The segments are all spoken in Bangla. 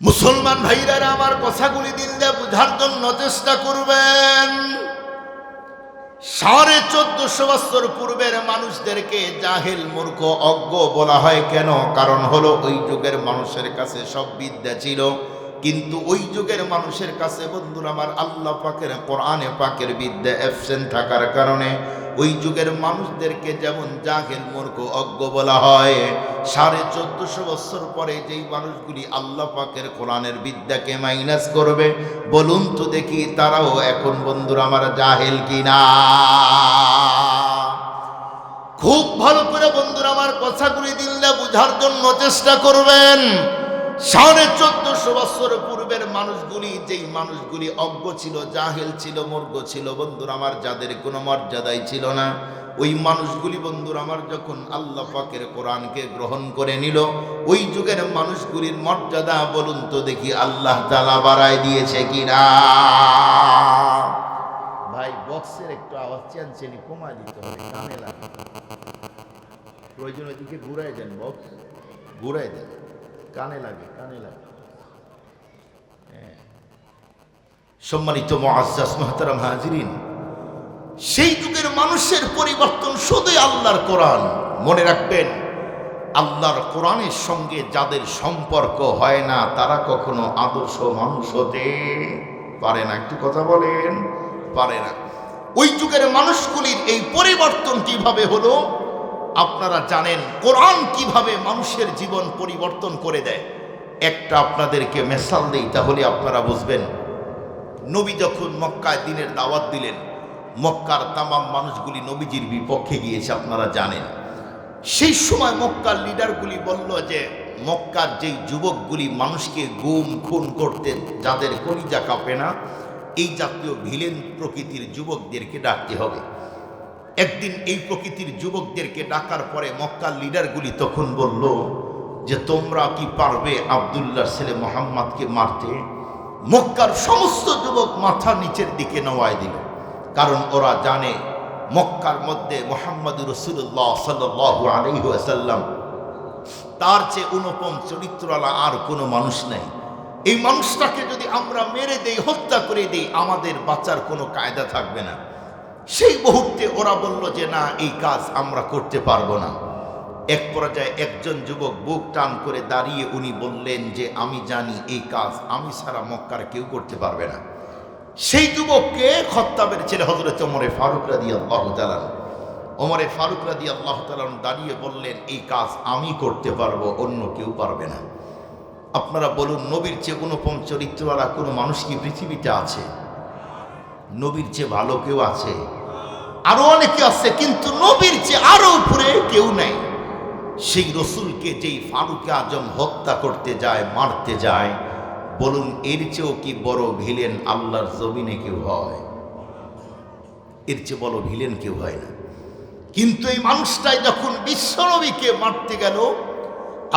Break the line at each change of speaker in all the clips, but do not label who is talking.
মুসলমান ভাইরা আমার কথাগুলি দিল দিয়ে বুঝার জন্য চেষ্টা করবেন। 1450 বছর পূর্বের মানুষদেরকে জাহেল, মূর্খ, অজ্ঞ বলা হয় কেন? কারণ হলো ওই যুগের মানুষের কাছে সব বিদ্যা ছিল, কিন্তু ওই যুগের মানুষের কাছে বন্ধুরা আমার আল্লাহ পাকের কোরআনে পাকের বিদ্যা অ্যাবসেন্ট থাকার কারণে ওই যুগের মানুষদেরকে যেমন জাহেল, মূর্খ, অজ্ঞ বলা হয়। 1450 বছর পরে যেই মানুষগুলি আল্লাহ পাকের কোরআনের বিদ্যাকে মাইনাস করবে, বলুন তো দেখি তারাও এখন বন্ধুরা আমার জাহেল কিনা? খুব ভালো করে বন্ধুরা আমার কথাগুলি দিলে বুঝার জন্য চেষ্টা করবেন। 1450 বছর পূর্বের মানুষগুলি, যেই মানুষগুলি অজ্ঞ ছিল, জাহেল ছিল, মূর্খ ছিল বন্ধুরা আমার, যাদের কোনো মর্যাদাই ছিল না, ওই মানুষগুলি বন্ধুরা আমার যখন আল্লাহ পাকের কোরআনকে গ্রহণ করে নিল, ওই যুগের মানুষগুলির মর্যাদা বলুন তো দেখি আল্লাহ তাআলা বাড়ায় দিয়েছে কিনা? ভাই বক্সের একটু আওয়াজ চ্যানচেলি কমায় দিতে হবে, কানে লাগে। প্রয়োজন ওইদিকে ঘুরাই দেন, বক্স ঘুরাই দেন, কানে লাগে, কানে লাগে। সম্মানিত মুআজ্জাজ মুহতারাম হাজিরিন, সেই যুগের মানুষের পরিবর্তন শুধুই আল্লাহর কোরআন। মনে রাখবেন, আল্লাহর কোরআনের সঙ্গে যাদের সম্পর্ক হয় না তারা কখনো আদর্শ মানুষ হতে পারে না। একটু কথা বলেন, পারে না। ওই যুগের মানুষগুলির এই পরিবর্তন কিভাবে হলো আপনারা জানেন। কোরআন কিভাবে মানুষের জীবন পরিবর্তন করে দেয়, একটা আপনাদেরকে মেসাল দেই, তাহলে আপনারা বুঝবেন। নবী যখন মক্কায় দ্বীনের দাওয়াত দিলেন, মক্কার তামাম মানুষগুলি নবীজির বিপক্ষে গিয়েছে, আপনারা জানেন। সেই সময় মক্কার লিডারগুলি বলল যে মক্কার যেই যুবকগুলি মানুষকে গুম খুন করতে, যাদের কলিজা কাঁপে না, এই জাতীয় ভিলেন প্রকৃতির যুবকদেরকে ডাকতে হবে। একদিন এই প্রকৃতির যুবকদেরকে ডাকার পরে মক্কার লিডারগুলি তখন বলল যে তোমরা কি পারবে আব্দুল্লাহর ছেলে মুহাম্মদকে মারতে? মক্কার সমস্ত যুবক মাথা নিচের দিকে নওয়ায় দিল, কারণ ওরা জানে মক্কার মধ্যে মুহাম্মদুর রাসূলুল্লাহ সাল্লাল্লাহু আলাইহি ওয়াসাল্লাম তার চেয়ে অনুপম চরিত্রওয়ালা আর কোনো মানুষ নেই। এই মানুষটাকে যদি আমরা মেরে দেই, হত্যা করে দেই, আমাদের বাঁচার কোনো কায়দা থাকবে না। সেই মুহূর্তে ওরা বলল যে না, এই কাজ আমরা করতে পারবো না। এক পর্যায়ে একজন যুবক বুক টান করে দাঁড়িয়ে উনি বললেন যে আমি জানি এই কাজ আমি ছাড়া মক্কার কেউ করতে পারবে না। সেই যুবককে খাত্তাবের ছেলে হযরত ওমরে ফারুক রাদিয়াল্লাহু তাআলা, ওমরে ফারুক রাদিয়াল্লাহু তাআলা দাঁড়িয়ে বললেন এই কাজ আমি করতে পারবো, অন্য কেউ পারবে না। আপনারা বলুন, নবীর চেয়ে অনুপম চরিত্রওয়ালা কোনো মানুষ কি পৃথিবীতে আছে? নবীর চেয়ে ভালো কেউ আছে? আরো অনেকে আছে, কিন্তু নবীর চেয়ে আরো উপরে কেউ নেই। সেই রসুলকে যেই ফারুক আজম হত্যা করতে যায়, মারতে যায়, বলুন এর চেয়েও কি বড় ভিলেন আল্লাহর জমিনে কেউ হয়? এর চেয়ে বড় ভিলেন কেউ হয় না। কিন্তু এই মানুষটাই যখন বিশ্বনবীকে মারতে গেল,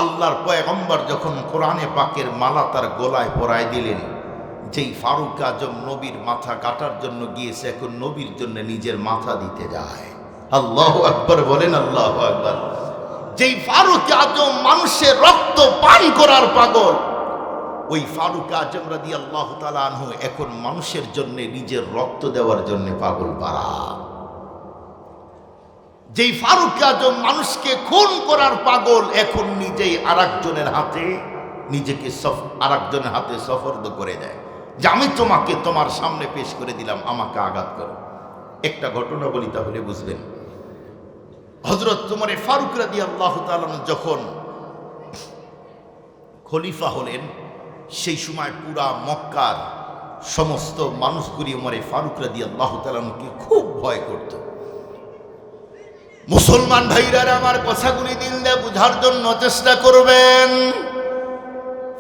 আল্লাহর পয়গম্বর যখন কোরআনে পাকের মালা তার গলায় পরায় দিলেন, যেই ফারুক আজম নবীর মাথা কাটার জন্য গিয়েছে, এখন নবীর জন্য নিজের মাথা দিতে যায়। আল্লাহু আকবার বলেন, আল্লাহু আকবার। যেই ফারুক আজম মানুষের রক্ত পান করার পাগল, ওই ফারুক আজম রাদিয়াল্লাহু তাআলা আনহু এখন মানুষের জন্য নিজের রক্ত দেওয়ার জন্য পাগল পারা। যেই ফারুক আজম মানুষকে খুন করার পাগল, এখন নিজেই আরেকজনের হাতে নিজেকে আরেকজনের হাতে সফর্দ করে দেয় যে আমি তোমাকে তোমার সামনে পেশ করে দিলাম, আমাকে আঘাত করো। একটা ঘটনা বলি তাহলে বুঝবেন। হযরত ওমর ফারুক রাদিয়াল্লাহু তাআলা যখন খলিফা হলেন, সেই সময় পুরা মক্কার সমস্ত মানুষগুলি ওমর ফারুক রাদিয়াল্লাহু তাআলাকে খুব ভয় করত। মুসলমান ভাইরা আমার কথাগুলি দিল দিয়ে বুঝার জন্য চেষ্টা করবেন।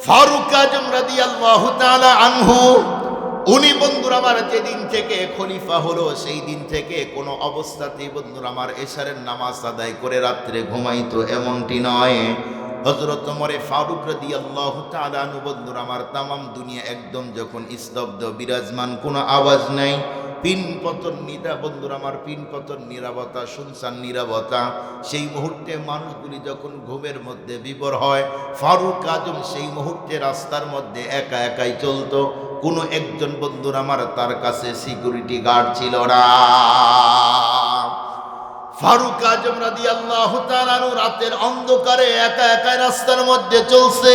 ফারুক আজম রাদিয়াল্লাহু তাআলা আনহু উনি বন্ধুরা আমার যেদিন থেকে খলিফা হলো, সেই দিন থেকে কোনো অবস্থাতেই বন্ধুরা আমার এশারের নামাজ আদায় করে রাত্রে ঘুমাইতো এমনটি নয়। হযরত ওমর ফারুক রাদিয়াল্লাহু তাআলা আনহু বন্ধুরা আমার তামাম দুনিয়া একদম যখন স্তব্ধ বিরাজমান, কোনো আওয়াজ নাই, পিন পতন বন্ধুরা আমার, পিন পতন নীরবতা, শুনশান নীরবতা। সেই মুহূর্তে মানুষগুলি যখন ঘুমের মধ্যে বিভোর হয়, ফারুক আজম সেই মুহূর্তে রাস্তার মধ্যে একা একাই চলতো। কোনো একজন বন্ধুরা আমার তার কাছে সিকিউরিটি গার্ড ছিল না। ফারুক আজম রাদিয়াল্লাহু তাআলা রাতের অন্ধকারে একা একা রাস্তার মধ্যে চলছে।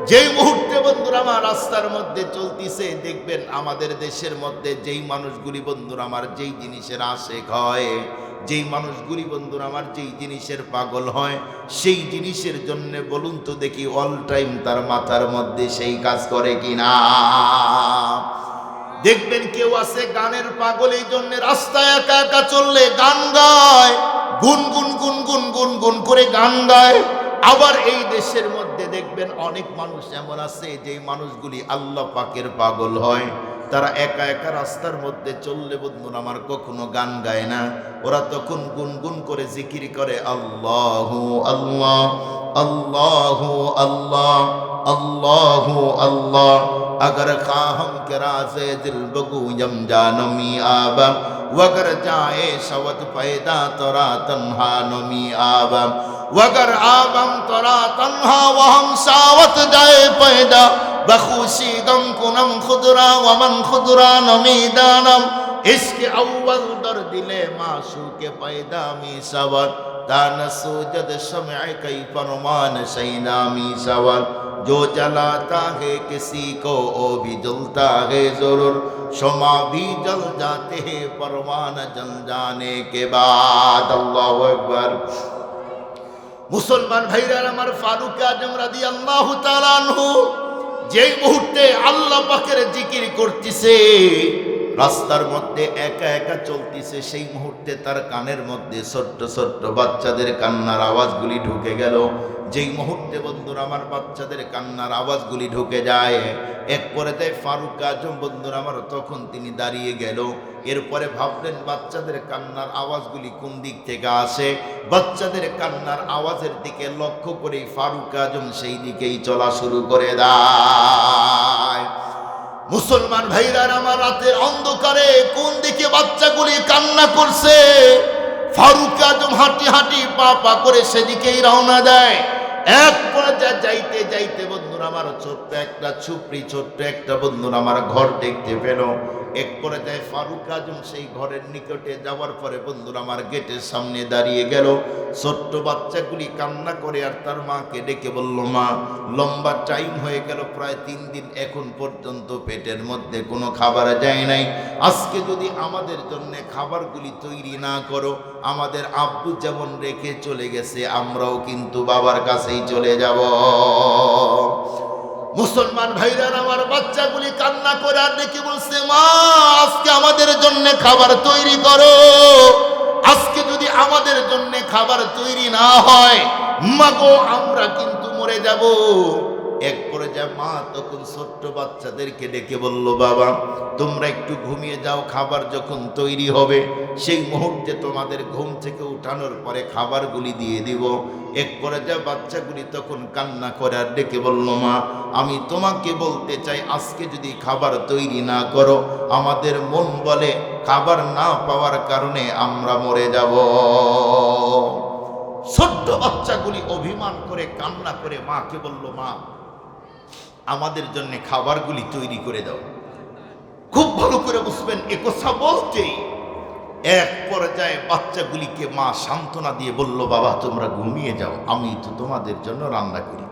যেই মুহূর্তে বন্ধুরা আমার রাস্তার মধ্যে চলতিছে, দেখবেন আমাদের দেশের মধ্যে যেই মানুষগুলি বন্ধুরা আমার যেই জিনিসের আশেক হয়, যেই মানুষগুলি বন্ধুরা আমার যেই জিনিসের পাগল হয়, সেই জিনিসের জন্য বলুন তো দেখি অল টাইম তার মাথার মধ্যে সেই কাজ করে কিনা। দেখবেন কেউ আছে গানের পাগল, এই জন্য রাস্তায় একা একা চললে গান গায়, গুনগুন গুনগুন গুনগুন করে গান গায়। আবার এই দেশের মধ্যে দেখবেন অনেক মানুষ এমন আছে যেই মানুষগুলি আল্লাহ পাকের পাগল হয়, তারা একা একা রাস্তার মধ্যে চললে বন্ধুরা আমার কখনো গান গায় না, ওরা তখন গুনগুন করে জিকির করে আল্লাহু আল্লাহ আল্লাহু আল্লাহ अल्लाहु अल्लाह। अगर खाहम के राज़े दिल बगू यम जानमी आबम, वगर जाए शवत पैदा तोरा तन्हा नमी आबम, वगर आबम तोरा तन्हा वहम सावत जाए पैदा, बखुशी गम कुनम खुदरा वमन खुदरा नमी दानम। इसके अव्वल दर दिले माशू के पैदा मी सवर, दान सूजद शम्अ कई फरमान शैनामी सवर। जो जलाता है किसी को वो भी जलता है जरूर, शमा भी जल जाते हैं परवाना जल जाने के बाद। अल्लाहु अकबर। मुसलमान भाईरा আমার ফারুক আজম রাদিয়াল্লাহু তাআলা আনহু যেই মুহূর্তে আল্লাহ পাকের জিকির করতেছে, রাস্তার মধ্যে একা একা চলতেছে, সেই মুহূর্তে তার কানের মধ্যে ছোট্ট ছোট্ট বাচ্চাদের কান্নার আওয়াজগুলি ঢুকে গেল। যেই মুহূর্তে বন্ধুরা আমার বাচ্চাদের কান্নার আওয়াজগুলি ঢুকে যায়, এক পরে দেয় ফারুক আজম বন্ধুরা আমার, তখন তিনি দাঁড়িয়ে গেল। এরপরে ভাবলেন বাচ্চাদের কান্নার আওয়াজগুলি কোন দিক থেকে আসে, বাচ্চাদের কান্নার আওয়াজের দিকে লক্ষ্য করে ফারুক আজম সেই দিকেই চলা শুরু করে দেয়। মুসলমান ভাইরা আমার, রাতের অন্ধকারে কোন দিকে বাচ্চাগুলি কান্না করছে, ফারুক আজম হাঁটি হাঁটি পা পা করে সেদিকেই রওনা দেয়। এক পর্যায়ে যাইতে যাইতে বন্ধুরা আমার ছোট্ট একটা ছুপড়ি, ছোট্ট একটা বন্ধুরা আমার ঘর দেখতে পেল। এক পর্যায়ে ফারুক আজম সেই ঘরের নিকটে যাওয়ার পরে বন্ধুরা আমার গেটের সামনে দাঁড়িয়ে গেল। ছোট্ট বাচ্চাগুলি কান্না করে আর তার মাকে ডেকে বলল, মা লম্বা টাইম হয়ে গেল, প্রায় 3 দিন এখন পর্যন্ত পেটের মধ্যে কোনো খাবার যায় নাই। আজকে যদি আমাদের জন্য খাবারগুলি তৈরি না করো, আমাদের আব্বু যেমন রেখে চলে গেছে আমরাও কিন্তু বাবার কাছেই চলে যাব। মুসলমান ভাইরা আমার, বাচ্চাগুলি কান্না করে আর ডেকে বলছে, মা আজকে আমাদের জন্য খাবার তৈরি করো, আজকে যদি আমাদের জন্য খাবার তৈরি না হয় মাগো আমরা কিন্তু মরে যাব। এক পর্যায়ে মা তখন ছোট্ট বাচ্চাদেরকে ডেকে বলল, বাবা তোমরা একটু ঘুমিয়ে যাও, খাবার যখন তৈরি হবে সেই মুহূর্তে তোমাদের ঘুম থেকে উঠানোর পরে খাবারগুলি দিয়ে দিব। এক পর্যায়ে বাচ্চাগুলি তখন কান্না করে আর ডেকে বলল, মা আমি তোমাকে বলতে চাই আজকে যদি খাবার তৈরি না করো, আমাদের মন বলে খাবার না পাওয়ার কারণে আমরা মরে যাব। ছোট্ট বাচ্চাগুলি অভিমান করে কান্না করে মাকে বলল, মা আমাদের জন্য খাবারগুলি তৈরি করে দাও। খুব ভালো করে বুঝবেন, এ কথা বলতেই এক পর্যায়ে বাচ্চাগুলিকে মা সান্ত্বনা দিয়ে বলল, বাবা তোমরা ঘুমিয়ে যাও, আমি তো তোমাদের জন্য রান্না করি।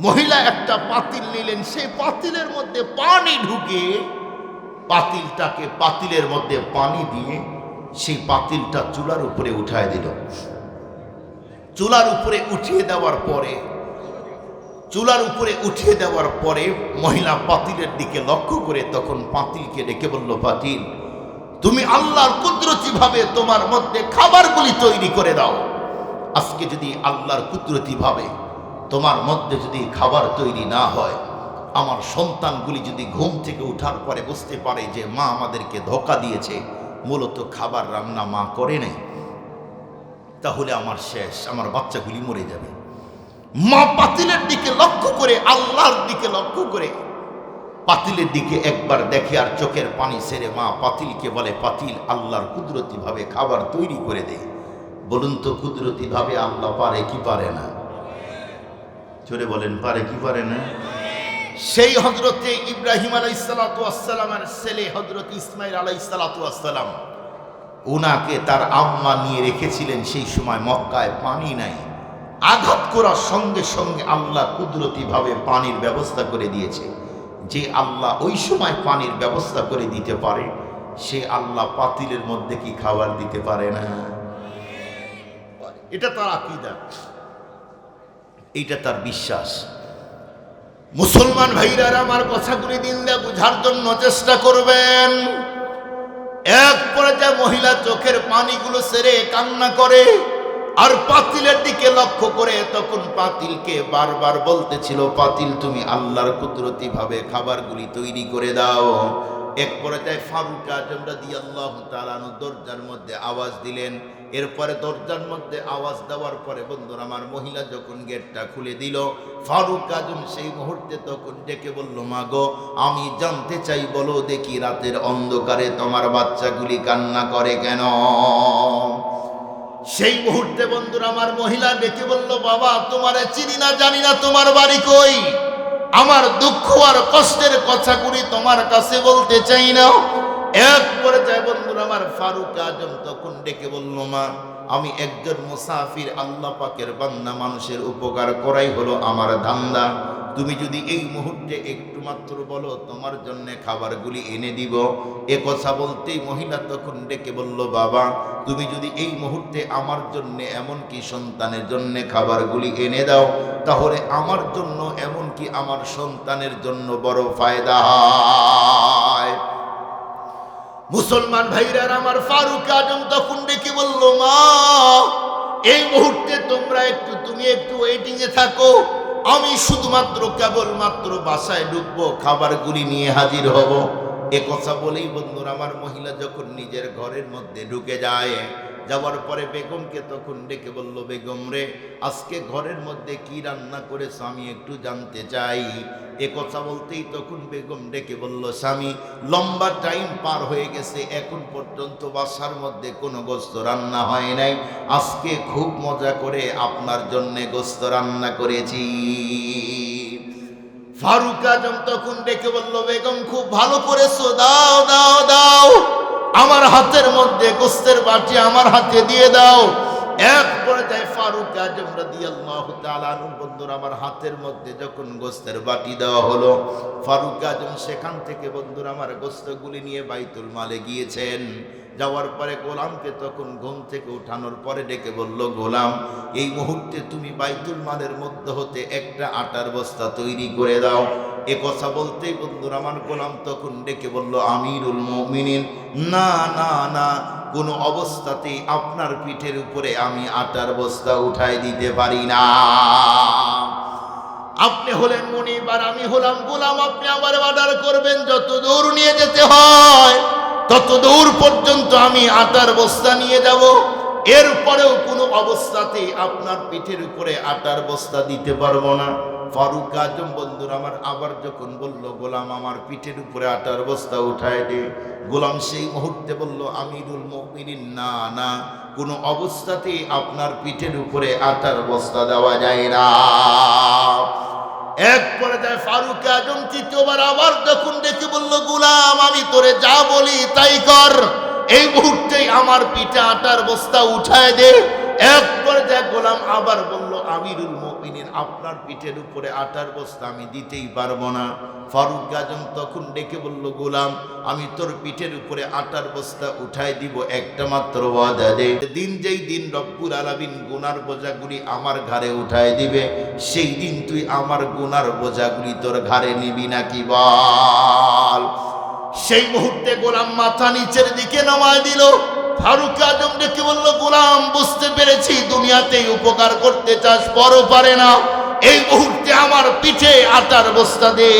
মহিলা একটা পাতিল নিলেন, সেই পাতিলের মধ্যে পানি ঢুকে পাতিলটাকে পাতিলের মধ্যে পানি দিয়ে সেই পাতিলটা চুলার উপরে উঠায় দিল। চুলার উপরে উঠিয়ে দেওয়ার পরে মহিলা পাতিলের দিকে লক্ষ্য করে তখন পাতিলকে ডেকে বলল, পাতিল তুমি আল্লাহর কুদরতি ভাবে তোমার মধ্যে খাবারগুলি তৈরি করে দাও। আজকে যদি আল্লাহর কুদরতি ভাবে তোমার মধ্যে যদি খাবার তৈরি না হয়, আমার সন্তানগুলি যদি ঘুম থেকে উঠার পরে বুঝতে পারে যে মা আমাদেরকে ধোঁকা দিয়েছে, মূলত খাবার রান্না মা করে নাই, তাহলে আমার শেষ, আমার বাচ্চাগুলি মরে যাবে। মা পাতিলের দিকে লক্ষ্য করে, আল্লাহর দিকে লক্ষ্য করে পাতিলের দিকে একবার দেখে আর চোখের পানি ছেড়ে মা পাতিলকে বলে, পাতিল আল্লাহর কুদরতি ভাবে খাবার তৈরি করে দে। বলুন তো কুদরতি ভাবে আল্লাহ পারে কি পারে না? জোরে বলেন, পারে কি পারে না? সেই হযরতে ইব্রাহিম আলাইহিসসালাতু ওয়াসসালামের ছেলে হযরত ইসমাঈল আলাইহিসসালাতু ওয়াসসালাম, ওনাকে তার আম্মা নিয়ে রেখেছিলেন। সেই সময় মক্কায় পানি নাই। আঘাত করার সঙ্গে সঙ্গে আল্লাহ কুদরতি ভাবে পানির ব্যবস্থা করে দিয়েছে। যে আল্লাহ ওই সময় পানির ব্যবস্থা করে দিতে পারে, সে আল্লাহ পাতিলের মধ্যে কি খাবার দিতে পারে না? এটা তার আকীদা, এইটা তার বিশ্বাস। মুসলমান ভাইরা আমার কথাগুলি দিন দিয়ে বুঝার জন্য চেষ্টা করবেন। এক পর্যায়ে মহিলা চোখের পানিগুলো ছেড়ে কান্না করে আর পাতিলের দিকে লক্ষ্য করে তখন পাতিলকে বারবার বলতেছিল, পাতিল তুমি আল্লাহর কুদরতি ভাবে খাবারগুলি তৈরি করে দাও। এক পর্যায়ে ফারুক আজম রাদিয়াল্লাহু তাআলা আনহু দরজার মধ্যে আওয়াজ দিলেন। এরপরে দরজার মধ্যে আওয়াজ দেওয়ার পরে বন্ধুরা আমার মহিলা যখন গেটটা খুলে দিল, ফারুক আজম সেই মুহূর্তে তখন ডেকে বলল, মা গো, আমি জানতে চাই, বলো দেখি রাতের অন্ধকারে তোমার বাচ্চাগুলি কান্না করে কেন? সেই মুহূর্তে বন্ধুরা আমার মহিলা ডেকে বলল, বাবা তোমারে চিনি না, জানি না তোমার বাড়ি কই, আমার দুঃখ আর কষ্টের কথাগুলি তোমার কাছে বলতে চাই না। এক পর্যায়ে বন্ধুরা আমার ফারুক আজম তখন ডেকে বলল, মা আমি একজন মুসাফির, আল্লাহ পাকের বান্দা, মানুষের উপকার করাই হলো আমার ধান্দা। তুমি যদি এই মুহূর্তে একটু মাত্র বলো তোমার জন্য খাবারগুলি এনে দিব। এ কথা বলতেই মহিলা তখন ডেকে বলল, বাবা তুমি যদি এই মুহূর্তে আমার জন্য এমনকি সন্তানের জন্য খাবারগুলি এনে দাও, তাহলে আমার জন্য এমনকি আমার সন্তানের জন্য বড় ফায়দা হয়। মুসলমান ভাইরা আমার ফারুক আজম তখন ডেকে বলল, মা এই মুহূর্তে তুমি একটু ওয়েটিং এ থাকো, আমি শুধুমাত্র কেবলমাত্র বাসায় ঢুকবো, খাবারগুলি নিয়ে হাজির হব। এ কথা বলেই বন্ধুরা আমার মহিলা যখন নিজের ঘরের মধ্যে ঢুকে যায়, যাওয়ার পরে বেগমকে তখন ডেকে বলল, বেগম রে আজকে ঘরের মধ্যে কি রান্না করেছ আমি একটু জানতে চাই। এ কথা বলতেই তখন বেগম ডেকে বলল, স্বামী লম্বা টাইম পার হয়ে গেছে, এখন পর্যন্ত বাসার মধ্যে কোনো গোস্ত রান্না হয় নাই, আজকে খুব মজা করে আপনার জন্য গোস্ত রান্না করেছি। ফারুক আজম তখন ডেকে বলল, বেগম খুব ভালো করেছো, দাও দাও দাও, আমার হাতের মধ্যে গোস্তের বাটি আমার হাতে দিয়ে দাও। এক পর্যায়ে ফারুক আজম রাদিয়াল্লাহু তাআলা আনহু বন্ধুরা আমার হাতের মধ্যে যখন গোস্তের বাটি দেওয়া হলো, ফারুক আজম সেখান থেকে বন্ধুরা আমার গোস্তগুলি নিয়ে বাইতুল মালে গিয়েছেন। যাওয়ার পরে গোলামকে তখন ঘুম থেকে উঠানোর পরে ডেকে বলল, গোলাম এই মুহূর্তে তুমি বাইতুল মালের মধ্যে হতে একটা আটার বস্তা তৈরি করে দাও। এ কথা বলতেই বন্ধুরা আমার গোলাম তখন ডেকে বলল, আমিরুল মুমিনিন না না না, কোনো অবস্থাতেই আপনার পিঠের উপরে আমি আটার বস্তা উঠাই দিতে পারি না। আপনি হলেন মুনিব আর আমি হলাম গোলাম, আপনি আমার অর্ডার করবেন, যত দূর নিয়ে যেতে হয় তত দূর পর্যন্ত আমি আটার বস্তা নিয়ে যাব, এরপরেও কোনো অবস্থাতেই আপনার পিঠের উপরে আটার বস্তা দিতে পারবো না। ফারুক আজম বন্ধুরা আমার আবার যখন বলল, গোলাম আমার পিঠের উপরে আটার বস্তা উঠায় দে, গোলাম সেই মুহূর্তে বলল, আমিরুল মুমিনিন না না, কোনো অবস্থাতেই আপনার পিঠের উপরে আটার বস্তা দেওয়া যায় না। এক পর্যায়ে ফারুক আজম তৃতীয়বার আবার যখন ডেকে বলল, গোলাম আমি তোরে যা বলি তাই কর, এই মুহূর্তেই আমার পিঠে আটার বস্তা উঠায় দে। এক পর্যায়ে গোলাম আবার বলল, আমিরুল মুমিনিন আপনার পিঠের উপরে আটার বস্তা আমি দিতেই পারবো না। ফারুক আজম তখন ডেকে বলল, গোলাম আমি তোর পিঠের উপরে আটার বস্তা উঠাই দিব, একটা মাত্র ওয়াদা দে, দিন যেই দিন রব্বুল আলামিন গুনার বোঝাগুলি আমার ঘাড়ে উঠাই দিবে, সেই দিন তুই আমার গুনার বোঝাগুলি তোর ঘাড়ে নিবি নাকি বল। সেই মুহূর্তে গোলাম মাথা নিচের দিকে নামায় দিল। ফারুক আজম ডেকে বলল, গোলাম বুঝতে পেরেছি দুনিয়াতেই উপকার করতে চাস, পরও পারে না, এই মুহূর্তে আমার পিঠে আটার বস্তা দে।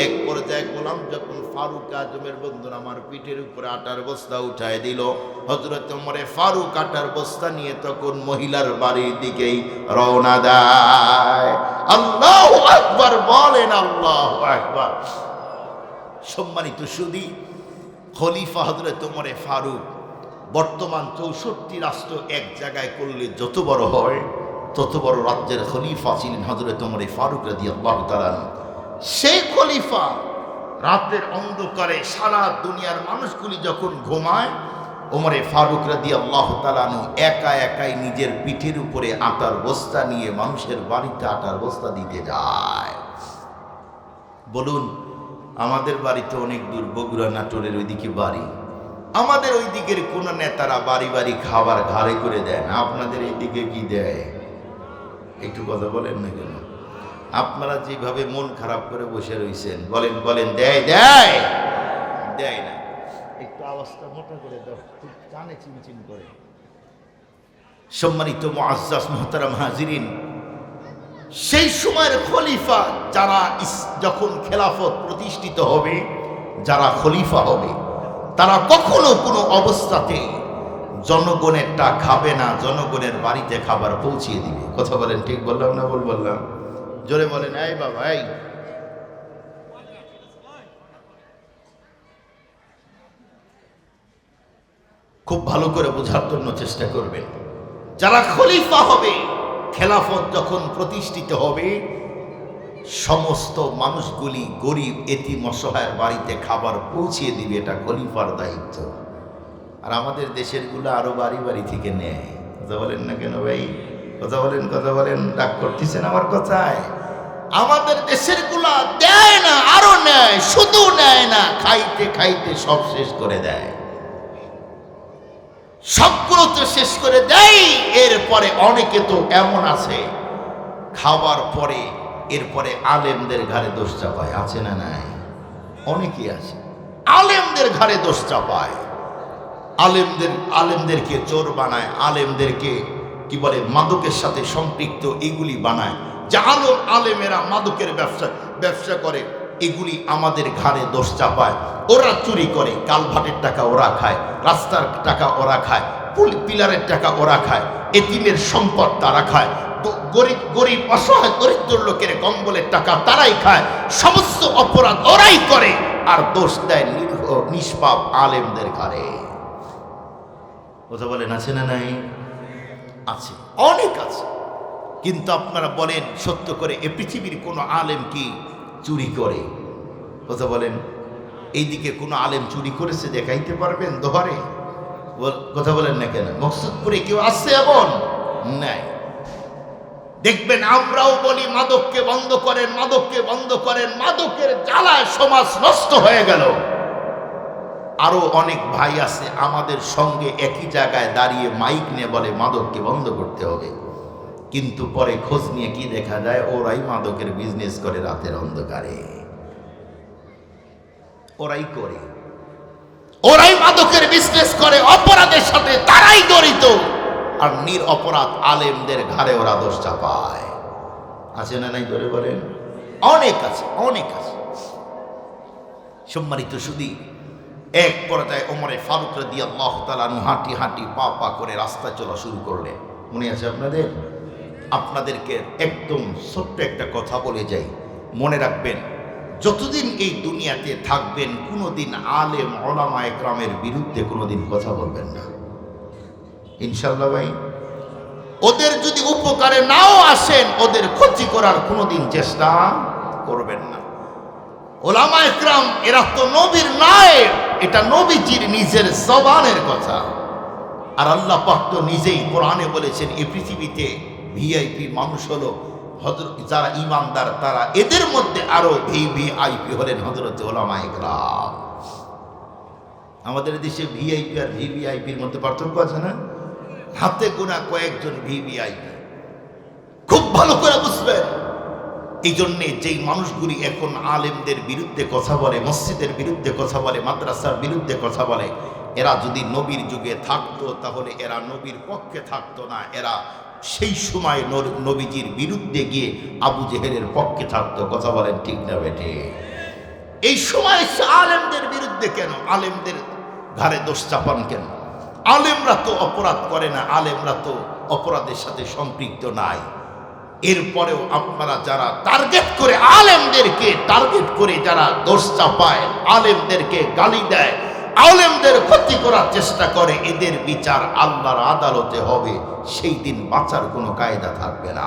এক পর্যায়ে গোলাম যখন ফারুক আজমের বন্ধুরা আমার পিঠের উপরে আটার বস্তা উঠায় দিল, হযরত ওমরে ফারুক আটার বস্তা নিয়ে তখন মহিলার বাড়ির দিকেই রওনা দেয়। আল্লাহু আকবার বলেন, আল্লাহু আকবার। সম্মানিত সুদী, খলিফা হযরত ওমরে ফারুক বর্তমান 64 রাষ্ট্র এক জায়গায় করলে যত বড় হয়, তত বড় রাজ্যের খলিফা ছিলেন হযরত ওমরে ফারুক রাদিয়াল্লাহু তাআলা। সেই খলিফা রাতের অন্ধকারে সারা দুনিয়ার মানুষগুলি যখন ঘুমায়, ওমরে ফারুক রাদিয়াল্লাহু তাআলা একা একাই নিজের পিঠের উপরে আটার বস্তা নিয়ে মানুষের বাড়িতে আটার বস্তা দিতে যায়। বলুন, আমাদের বাড়িতে অনেক দূর, বগুড়া নাটোরের ওইদিকে বাড়ি, আমাদের ওই দিকের কোন নেতারা বাড়ি বাড়ি খাবার ঘাড়ে করে দেয় না। আপনাদের এইদিকে কি দেয়? একটু কথা বলেন না কেন? আপনারা যেভাবে মন খারাপ করে বসে রয়েছেন, বলেন বলেন, দেয় দেয় দেয় না? একটু আওয়াজটা মোটা করে দাও, খুব কানে চিনচিন করে। সম্মানিত মুআজ্জাজ মুহতারাম হাজিরিন, সেই সময়ের খলিফা যারা যখন খেলাফত প্রতিষ্ঠিত হবে, যারা খলিফা হবে, তারা কখনো কোনো অবস্থাতে জনগণেরটা খাবে না, জনগণের বাড়িতে খাবার পৌঁছিয়ে দিবে। কথা বলেন, ঠিক বললাম না ভুল বললাম? জোরে বলেন, এই বাবা এই। খুব ভালো করে বোঝার জন্য চেষ্টা করবেন। যারা খলিফা হবে, খেলাফত যখন প্রতিষ্ঠিত হবে, সমস্ত মানুষগুলি গরিব এতিম অসহায়ের বাড়িতে খাবার পৌঁছিয়ে দিবে, এটা খলিফার দায়িত্ব। আর আমাদের দেশের গুলো আরো বাড়ি বাড়ি থেকে নেয়। কথা বলেন না কেন ভাই? কথা বলেন, কথা বলেন, রাগ করতেছেন আমার কথায়? আমাদের দেশের গুলা দেয় না, আরো নেয়। শুধু নেয় না, খাইতে খাইতে সব শেষ করে দেয়। সবগুলো তো শেষ করে দেয়। এরপরে অনেকে তো এমন আছে, খাবার পরে এরপরে আলেমদের ঘাড়ে দোষ চাপায়। আছে না নাই? অনেকেই আছে, আলেমদের ঘাড়ে দোষ চাপায়। আলেমদেরকে চোর বানায়, আলেমদেরকে কি বলে মাদকের সাথে সম্পৃক্ত এগুলি বানায়। যে আলেমেরা মাদকের ব্যবসা করে, এগুলি আমাদের ঘাড়ে দোষ চাপায়। ওরা চুরি করে, কালভাটের টাকা ওরা খায়, রাস্তার টাকা ওরা খায়, পিলারের টাকা ওরা খায়, এতিমের সম্পদ তারা খায়, গরিব অসহায় দরিদ্র লোকের কম্বলের টাকা তারাই খায়। সমস্ত অপরাধ ওরাই করে, আর দোষ দেয় নিরীহ নিষ্পাপ আলেমদের ঘাড়ে। কথা বলেন, আছে না নাই? আছে, অনেক আছে। কিন্তু আপনারা বলেন সত্য করে, এ পৃথিবীর কোন আলেম কি চুরি করে? কথা বলেন, এইদিকে কোন আলেম চুরি করেছে দেখাইতে পারবেন দোহারে? কথা বলেন না কেন? মকসুদপুরে কেউ আছে এমন? নাই। দেখবেন আমরাও বলি মাদককে বন্ধ করেন, মাদককে বন্ধ করেন। মাদকের জ্বালায় সমাজ নষ্ট হয়ে গেল। আরো অনেক ভাই আছে আমাদের সঙ্গে একই জায়গায় দাঁড়িয়ে মাইক নিয়ে বলে মাদককে বন্ধ করতে হবে, কিন্তু পরে খোঁজ নিয়ে কি দেখা যায়, ওরাই মাদকের বিজনেস করে রাতের অন্ধকারে। ওরাই মাদকের বিজনেস করে, অপরাধের সাথে তারাই জড়িত। আর নিরপরাধ আলেমদের ঘাড়ে ওরা দোষ চাপায়। আছে না নাই? ধরে বলেন, অনেক আছে, অনেক আছে। সম্মানিত সুধী, এক পর্যায়ে ওমরে ফারুক রাদিয়াল্লাহু তাআলা হাঁটি হাঁটি পা পা করে রাস্তা চলা শুরু করলেন। মনে আছে আপনাদের? আপনাদেরকে একদম ছোট্ট একটা কথা বলে যাই, মনে রাখবেন, যতদিন এই দুনিয়াতে থাকবেন কোনোদিন আলেম ওলামা একরামের বিরুদ্ধে কোনোদিন কথা বলবেন না, ইনশাআল্লাহ ভাই। ওদের যদি উপকারে নাও আসেন, ওদের ক্ষতি করার কোনোদিন চেষ্টা করবেন না। ওলামা একরাম এরা তো নবীর নায়েব, এটা নবীজির নিজের জবানের কথা। আর আল্লাহ পাক তো নিজেই কোরআনে বলেছেন, এই পৃথিবীতে ভিআইপি মানুষ হলো যারা ইমানদার, তারা এদের মধ্যে আরো ভিভিআইপি হলেন হযরত ওলামা একরাম। আমাদের দেশে ভিআইপি আর ভিভিআইপির মধ্যে পার্থক্য আছে না? হাতে গোনা কয়েকজন ভিভিআইপি, খুব ভালো করে বুঝবেন। এই জন্যে যেই মানুষগুলি এখন আলেমদের বিরুদ্ধে কথা বলে, মসজিদের বিরুদ্ধে কথা বলে, মাদ্রাসার বিরুদ্ধে কথা বলে, এরা যদি নবীর যুগে থাকতো তাহলে এরা নবীর পক্ষে থাকতো না, এরা সেই সময় নবীজির বিরুদ্ধে গিয়ে আবু জেহেলের পক্ষে থাকতো। কথা বলেন ঠিক না বেটে? এই সময় আলেমদের বিরুদ্ধে কেন? আলেমদের ঘাড়ে দোষ চাপান কেন? আলেমরা তো অপরাধ করে না, আলেমরা তো অপরাধের সাথে সম্পৃক্ত নাই। এরপরেও আপনারা যারা টার্গেট করে আলেমদেরকে টার্গেট করে যারা দোষ চাপায়, আলেমদেরকে গালি দেয়, আলেমদের ক্ষতি করার চেষ্টা করে, এদের বিচার আল্লাহর আদালতে হবে। সেই দিন বাঁচার কোনো কায়দা থাকবে না।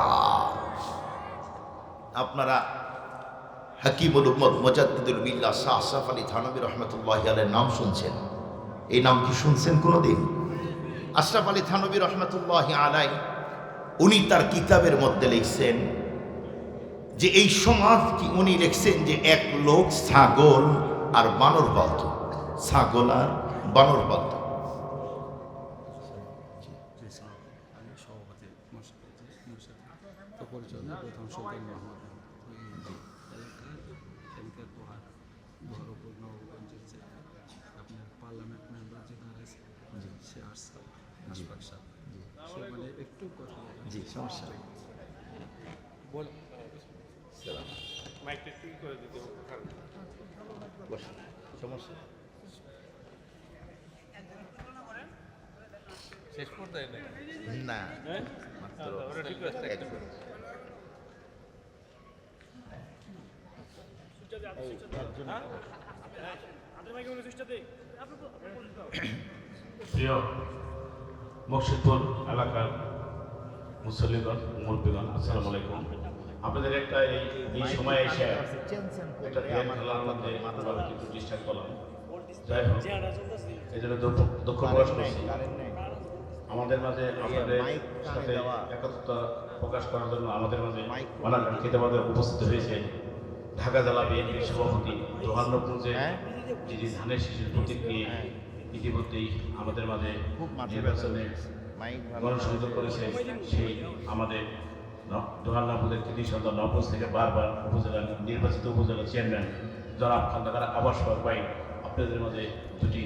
আপনারা হাকিমুল উম্মত মুজাদ্দিদুল মিল্লাহ শাহ আশরাফ আলী থানভী রহমতুল্লাহি আলাইহির নাম শুনছেন? এই নাম কি শুনছেন কোনোদিন? আশরাফ আলী থানভী রহমতুল্লাহি আলাইহি উনি তার কিতাবের মধ্যে লিখছেন যে এই সমাজ কি, উনি লিখছেন যে এক লোক ছাগল আর বানর পালত, ছাগল আর বানর পালত। জি, সমস্যা বল, মাইকটা ঠিক করে দিতে বসে, সমস্যা শেষ করতে না, মাত্র
প্রিয় মকসুদপুর এলাকার মুসল্লিগণ, মুরব্বীগণ, আসসালামু আলাইকুম। আপনাদের একটা এই সময় এসে একটা ধ্যান খেলার মধ্যে একটু ডিস্টার্ব করলাম। যাই হোক, এই জন্য দুঃখ প্রকাশ করছি। আমাদের মাঝে আপনাদের সাথে একত্রতা প্রকাশ করার জন্য আমাদের মাঝে অনাকাঙ্ক্ষিতভাবে উপস্থিত হয়েছে ঢাকা জেলা বিএনপির সভাপতি রোহান নকুঞ্জে, যিনি ধানের শিশুর প্রতীক নিয়ে ইতিমধ্যেই আমাদের মাঝে নির্বাচনে গণসংযোগ করেছে। সেই আমাদের দোহানপুরের কৃতি সন্তান নবগঞ্জ থেকে বারবার উপজেলা নির্বাচিত উপজেলা চেয়ারম্যান জনাব খন্দকার আবাস পাই আপনাদের মাঝে দুটি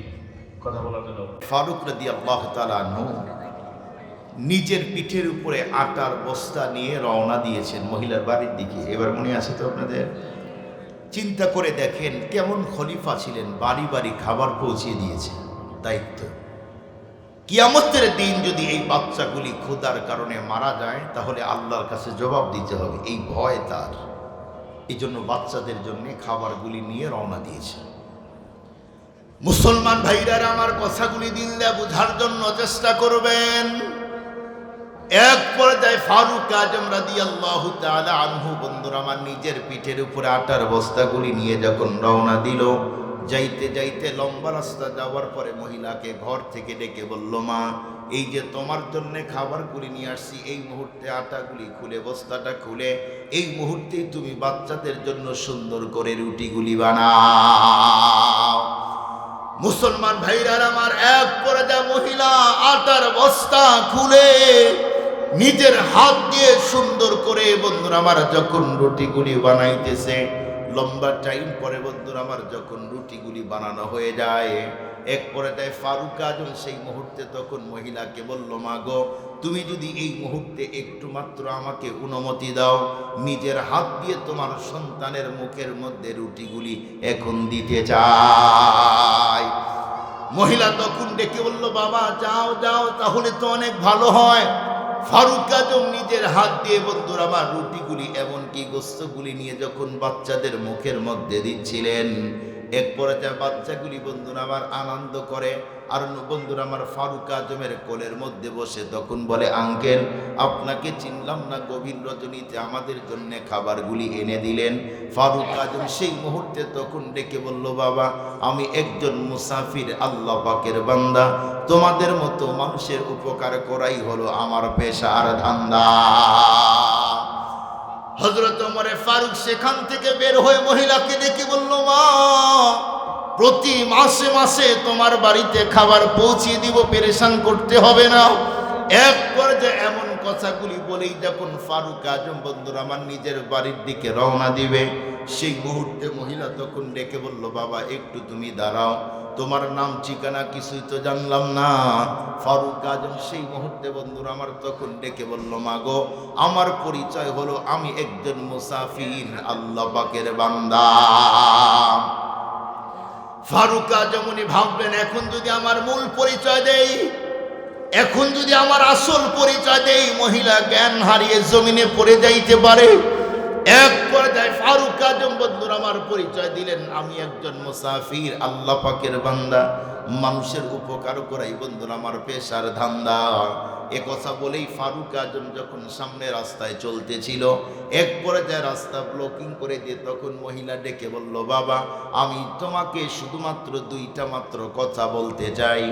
কথা বলার জন্য।
ফারুক রাদিয়াল্লাহু তাআলা আনহু নিজের পিঠের উপরে আটার বস্তা নিয়ে রওনা দিয়েছেন মহিলার বাড়ির দিকে। এবার মনে আছে তো আপনাদের? চিন্তা করে দেখেন কেমন খলিফা ছিলেন, বাড়ি বাড়ি খাবার পৌঁছে দিয়েছে, দায়িত্ব। কিয়ামতের দিন যদি এই বাচ্চাগুলি ক্ষুধার কারণে মারা যায় তাহলে আল্লাহর কাছে জবাব দিতে হবে, এই ভয় তার। এই জন্য বাচ্চাদের জন্য খাবারগুলি নিয়ে রওনা দিয়েছে। মুসলমান ভাইরা আমার কথাগুলি দিল দিয়ে বোঝার জন্য চেষ্টা করবেন। এক পর্যায়ে ফারুক আজম রাদিয়াল্লাহু তাআলা আনহু, বন্ধুরা আমার, নিজের পিঠের উপরে আটার বস্তাগুলি নিয়ে যখন রওনা দিল, যাইতে যাইতে লম্বা রাস্তা যাওয়ার পরে মহিলাকে ঘর থেকে ডেকে বলল, মা, এই যে তোমার জন্য খাবারগুলি নিয়ে আসছি, এই মুহূর্তে আটাগুলি খুলে, বস্তাটা খুলে এই মুহূর্তেই তুমি বাচ্চাদের জন্য সুন্দর করে রুটিগুলি বানাও। মুসলমান ভাইরা আমার, এক পর্যায়ে মহিলা আটার বস্তা খুলে নিজের হাত দিয়ে সুন্দর করে, বন্ধুরা আমার, যখন রুটিগুলি বানাইতেছে, লম্বা টাইম পরে বন্ধুরা আমার যখন রুটিগুলি বানানো হয়ে যায়, এক পর্যায়ে ফারুক আজম সেই মুহূর্তে তখন মহিলাকে বলল, মা গো, তুমি যদি এই মুহূর্তে একটু মাত্র আমাকে অনুমতি দাও, নিজের হাত দিয়ে তোমার সন্তানের মুখের মধ্যে রুটিগুলি এখন দিতে চাই। মহিলা তখন ডেকে বলল, বাবা যাও যাও, তাহলে তো অনেক ভালো হয়। ফারুক আজম নিজের হাত দিয়ে, বন্ধুরা আমার, রুটিগুলি এমনকি গোস্তগুলি নিয়ে যখন বাচ্চাদের মুখের মধ্যে দিচ্ছিলেন, এক পর্যায়ে বাচ্চাগুলি, বন্ধুরা আমার, আনন্দ করে। আর বন্ধুরা আমার, ফারুক আজমের কোলের মধ্যে বসে তখন বলে, আঙ্কেল, আপনাকে চিনলাম না, গভীর রজনীতে আমাদের জন্য খাবারগুলি এনে দিলেন। ফারুক আজম সেই মুহূর্তে তখন ডেকে বলল, বাবা, আমি একজন মুসাফির, আল্লাহ পাকের বান্দা, তোমাদের মতো মানুষের উপকার করাই হলো আমার পেশা আর ধান্দা। হযরত ওমরে ফারুক সেখান থেকে বের হয়ে মহিলাকে ডেকে বলল, মা, প্রতি মাসে মাসে তোমার বাড়িতে খাবার পৌঁছে দিব, পেরেশান করতে হবে না। এক পর্যায়ে এমন কথাগুলি বলেই যখন ফারুক আজম, বন্ধুরা আমার, নিজের বাড়ির দিকে রওনা দিবে, সেই মুহূর্তে মহিলা তখন ডেকে বলল, বাবা, একটু তুমি দাঁড়াও, তোমার নাম ঠিকানা কিছুই তো জানলাম না। ফারুক আজম সেই মুহূর্তে, বন্ধুরা আমার, তখন ডেকে বলল, মা গো, আমার পরিচয় হলো আমি একজন মুসাফির, আল্লাহ পাকের বান্দা। ফারুক আজম উনি ভাবলেন, এখন যদি আমার মূল পরিচয় দেই এখন যদি আমার আসল পরিচয় দেই, মহিলা জ্ঞান হারিয়ে জমিনে পড়ে যাইতে পারে। এক পর্যায়ে ফারুক আজম বন্ধুরা আমার পরিচয় দিলেন, আমি একজন মুসাফির, আল্লাহ পাকের বান্দা, মানুষের উপকার করাই বন্ধুরা আমার পেশার ধান্দা। এ কথা বলেই ফারুক আজম যখন সামনে রাস্তায় চলতেছিল, এক পর্যায়ে রাস্তা ব্লকিং করে দিয়ে তখন মহিলা ডেকে বলল, বাবা আমি তোমাকে শুধুমাত্র দুইটা মাত্র কথা বলতে চাই।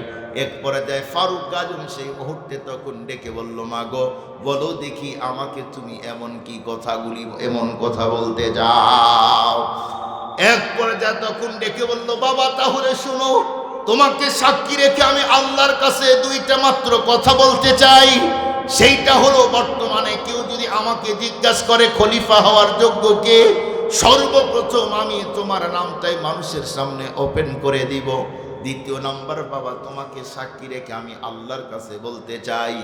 এক পর্যায়ে ফারুক আজম সেই মুহূর্তে তখন ডেকে বলল, মা গো বলো দেখি আমাকে তুমি এমন কি কথাগুলি এমন কথা বলতে যাও। এক পর্যায়ে তখন ডেকে বলল, বাবা তাহলে শুনো, তোমাকে সাক্ষী রেখে আমি আল্লাহর কাছে দুইটা মাত্র কথা বলতে চাই। সেইটা হলো, বর্তমানে কেউ যদি আমাকে জিজ্ঞাসা করে খলিফা হওয়ার যোগ্য কে, সর্বপ্রথম আমি তোমার নামটাই মানুষের সামনে ওপেন করে দিব। দ্বিতীয় নাম্বার, বাবা তোমাকে সাক্ষী রেখে আমি আল্লাহর কাছে বলতে চাই,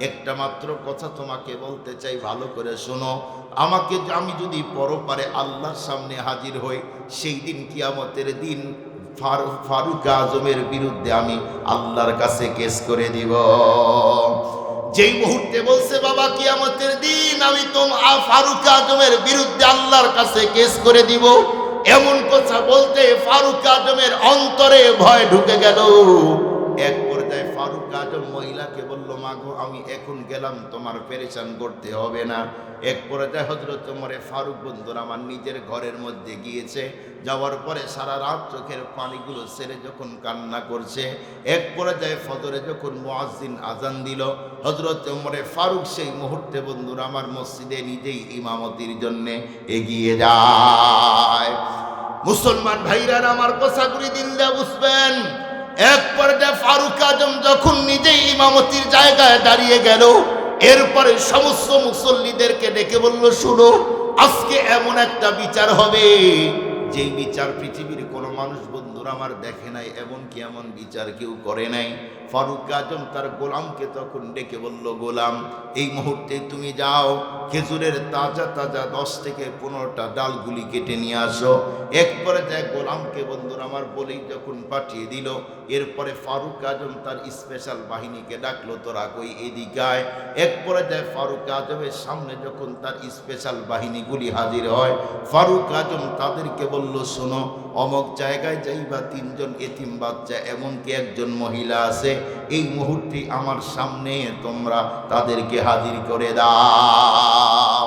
একটা মাত্র কথা তোমাকে বলতে চাই, ভালো করে শোনো। আমি যদি পরপারে আল্লাহর সামনে হাজির হই, সেই দিন কিয়ামতের দিন ফারুক আজমের বিরুদ্ধে আমি আল্লাহর কাছে কেস করে দিব। যেই মুহূর্তে বলছে বাবা কিয়ামতের দিন আমি ফারুক আজমের বিরুদ্ধে আল্লাহর কাছে কেস করে দিব, এমন কথা বলতে ফারুক আজমের অন্তরে ভয় ঢুকে গেল। এক পর্যায়ে ফারুক আজম মহিলাকে বলল, মাগো আমি এখন গেলাম, তোমার পেরেশান করতে হবে না। এক পর্যায়ে হযরত ওমরে ফারুক বন্ধুরা আমার নিজের ঘরের মধ্যে গিয়েছে। যাওয়ার পরে সারা রাত চোখের পানিগুলো ছেড়ে যখন কান্না করছে, এক পর্যায়ে ফজরে যখন মুয়াজ্জিন আজান দিল, হযরত ওমরে ফারুক সেই মুহূর্তে বন্ধুরা আমার মসজিদে নিজেই ইমামতির জন্য এগিয়ে যায়। মুসলমান ভাইরা আমার কথাগুলি দিল দিয়ে বুঝবেন। এক পর্যায়ে ফারুক আজম যখন নিজেই ইমামতির জায়গায় দাঁড়িয়ে গেল, এরপরে সমস্ত মুসল্লিদেরকে ডেকে বলল, শুনো আজকে এমন একটা বিচার হবে যেই বিচার পৃথিবীর কোনো মানুষ বন্ধুরা আমার দেখে নাই, এমনকি এমন বিচার কেউ করে নাই। ফারুক আজম তার গোলামকে তখন ডেকে বলল, গোলাম এই মুহূর্তে তুমি যাও, খেজুরের তাজা তাজা 10 থেকে 15টা ডালগুলি কেটে নিয়ে আসো। এক পর্যায়ে গোলামকে বন্ধুরা আমার বলেই যখন পাঠিয়ে দিল, এরপরে ফারুক আজম তার স্পেশাল বাহিনীকে ডাকলো, তোরা কই এদিকে আয়। এক পর্যায়ে ফারুক আজমের সামনে যখন তার স্পেশাল বাহিনীগুলি হাজির হয়, ফারুক আজম তাদেরকে বলল, শোনো অমক জায়গায় যাইবা, 3 জন এতিম বাচ্চা এমনকি একজন মহিলা আছে, এই মুহূর্তে আমার সামনে তোমরা তাদেরকে হাজির করে দাও।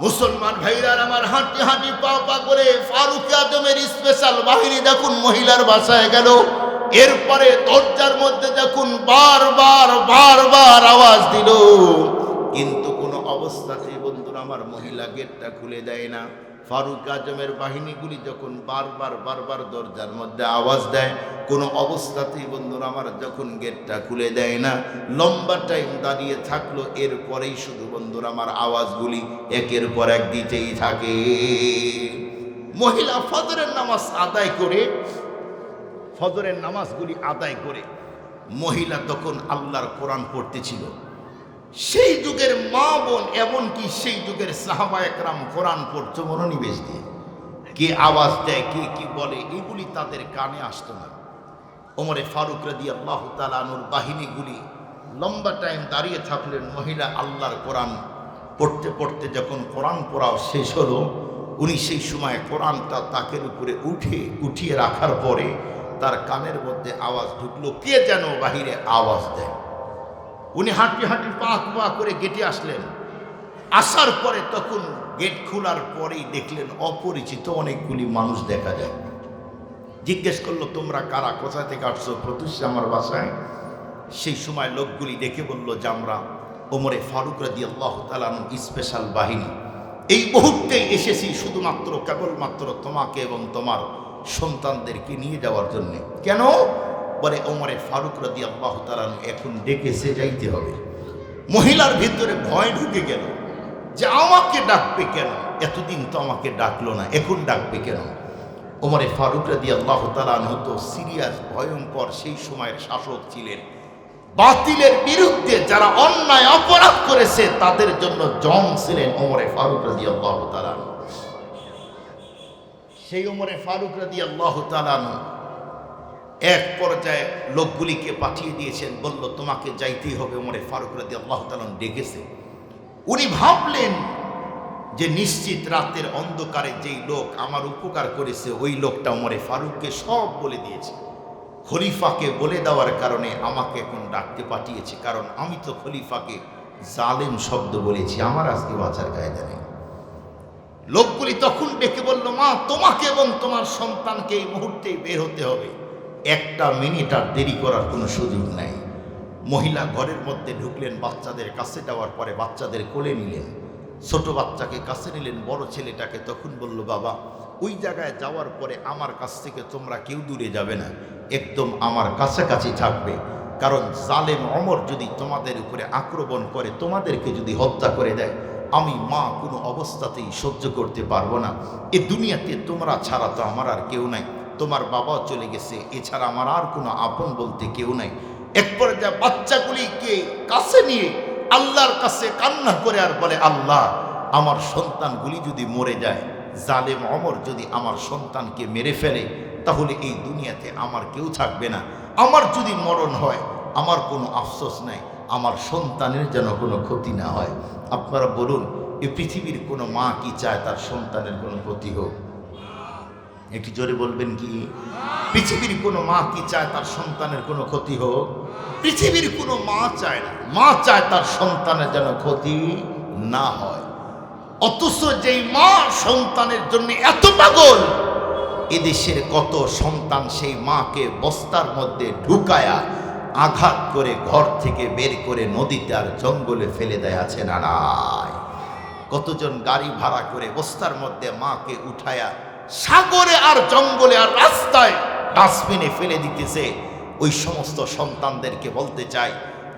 মুসলমান ভাইরা আমার হাঁটি হাঁটি পা পা করে ফারুক আজমের স্পেশাল বাহিনী যখন মহিলার বাসায় গেল, এরপরে দরজার মধ্যে যখন বারবার আওয়াজ দিল, কিন্তু কোনো অবস্থাতেই বন্ধুরা আমার মহিলা গেটটা খুলে দেয় না। ফারুক আজমের বাহিনীগুলি যখন বারবার দরজার মধ্যে আওয়াজ দেয়, কোনো অবস্থাতেই বন্ধুরা আমার যখন গেটটা খুলে দেয় না, লম্বা টাইম দাঁড়িয়ে থাকলো। এরপরেই শুধু বন্ধুরা আমার আওয়াজগুলি একের পর এক দিতেই থাকে। মহিলা ফজরের নামাজ আদায় করে, ফজরের নামাজগুলি আদায় করে মহিলা তখন আল্লাহর কোরআন পড়তেছিল। সেই যুগের মা বোন, এমনকি সেই যুগের সাহাবা একরাম কোরআন পড়তো মনোনিবেশ দিয়ে। কে আওয়াজ দেয়, কে কি বলে, এগুলি তাদের কানে আসতো না। ওমরে ফারুক রাদিয়াল্লাহু তাআলা আনহুর বাহিনীগুলি লম্বা টাইম দাঁড়িয়ে থাকলেন। মহিলা আল্লাহর কোরআন পড়তে পড়তে যখন কোরআন পড়াও শেষ হলো, উনি সেই সময় কোরআনটা তাকের উপরে উঠিয়ে রাখার পরে তার কানের মধ্যে আওয়াজ ঢুকলো, কে যেন বাহিরে আওয়াজ দেয়। উনি হাঁটি হাঁটি পা করে গেটে আসলেন। আসার পরে তখন গেট খোলার পরেই দেখলেন অপরিচিত অনেকগুলি মানুষ দেখা যায়। জিজ্ঞেস করলো, তোমরা কারা, কোথা থেকে আসছো? প্রত্যুষে আমার বাসায়। সেই সময় লোকগুলি ডেকে বলল যে আমরা ওমরে ফারুক রাদিয়াল্লাহু তাআলা আনহু স্পেশাল বাহিনী, এই মুহূর্তে এসেছি শুধুমাত্র কেবলমাত্র তোমাকে এবং তোমার সন্তানদেরকে নিয়ে যাওয়ার জন্য। কেন? বলে ওমরে ফারুক রাদিয়াল্লাহু তাআলা আনহু এখন ডেকেছে, যাইতে হবে। মহিলার ভিতরে ভয় ঢুকে গেল যে আমাকে ডাকবে কেন, এতদিন তো আমাকে ডাকলো না, এখন ডাকবে কেন? ওমরে ফারুক রাদিয়াল্লাহু তাআলা আনহু তো সিরিয়াস ভয়ঙ্কর সেই সময়ের শাসক ছিলেন। বাতিলের বিরুদ্ধে যারা অন্যায় অপরাধ করেছে তাদের জন্য জন ছিলেন ওমরে ফারুক রাদিয়াল্লাহু তাআলা আনহু। সেই ওমরে ফারুক রাদিয়াল্লাহু তাআলা আনহু এক পর্যায়ে লোকগুলিকে পাঠিয়ে দিয়েছেন, বলল তোমাকে যাইতেই হবে। ওমরে ফারুক রাদিয়াল্লাহু তাআলা ডেকেছে। উনি ভাবলেন যে নিশ্চিত রাতের অন্ধকারে যেই লোক আমার উপকার করেছে ওই লোকটা ওমরে ফারুককে সব বলে দিয়েছে। খলিফাকে বলে দেওয়ার কারণে আমাকে এখন ডাকতে পাঠিয়েছে, কারণ আমি তো খলিফাকে জালেম শব্দ বলেছি, আমার আজকে বাঁচার কায়দা নেই। লোকগুলি তখন ডেকে বলল, মা তোমাকে এবং তোমার সন্তানকে এই মুহূর্তেই বের হতে হবে, একটা মিনিট আর দেরি করার কোনো সুযোগ নাই। মহিলা ঘরের মধ্যে ঢুকলেন, বাচ্চাদের কাছে যাওয়ার পরে বাচ্চাদের কোলে নিলেন, ছোট বাচ্চাকে কাছে নিলেন, বড় ছেলেটাকে তখন বলল, বাবা ওই জায়গায় যাওয়ার পরে আমার কাছ থেকে তোমরা কেউ দূরে যাবে না, একদম আমার কাছাকাছি থাকবে, কারণ জালেম ওমর যদি তোমাদের উপরে আক্রমণ করে, তোমাদেরকে যদি হত্যা করে দেয়, আমি মা কোনো অবস্থাতেই সহ্য করতে পারবো না। এ দুনিয়াতে তোমরা ছাড়া তো আমার আর কেউ নাই, তোমার বাবাও চলে গেছে, এছাড়া আমার আর কোনো আপন বলতে কেউ নাই। একবার যা বাচ্চাগুলিকে কাছে নিয়ে আল্লাহর কাছে কান্না করে আর বলে, আল্লাহ আমার সন্তানগুলি যদি মরে যায়, জালেম ওমর যদি আমার সন্তানকে মেরে ফেলে, তাহলে এই দুনিয়াতে আমার কেউ থাকবে না। আমার যদি মরণ হয় আমার কোনো আফসোস নাই, আমার সন্তানের যেন কোনো ক্ষতি না হয়। আপনারা বলুন, এই পৃথিবীর কোনো মা কি চায় তার সন্তানের কোনো ক্ষতি হোক? একটু জোরে বলবেন কি? পৃথিবীর কোনো মা কি চায় তার সন্তানের কোনো ক্ষতি হোক? পৃথিবীর কোনো মা চায় না, মা চায় তার সন্তানের যেন ক্ষতি না হয়। অথচ যেই মা সন্তানের জন্য এত পাগল, এদেশের কত সন্তান সেই মাকে বস্তার মধ্যে ঢুকায়া আঘাত করে ঘর থেকে বের করে নদীতে আর জঙ্গলে ফেলে দেয়, আছে না নাই? কতজন গাড়ি ভাড়া করে বস্তার মধ্যে মাকে উঠায়া সাগরে আর জঙ্গলে আর রাস্তায় ডাস্টবিনে ফেলে দিতেছে। ওই সমস্ত সন্তানদেরকে বলতে চাই,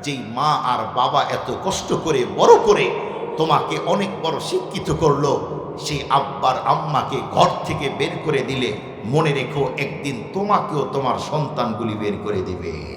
যেই মা আর বাবা এত কষ্ট করে বড় করে তোমাকে অনেক বড় শিক্ষিত করলো, সেই আব্বার আম্মাকে ঘর থেকে বের করে দিলে, মনে রেখো একদিন তোমাকেও তোমার সন্তানগুলি বের করে দিবে।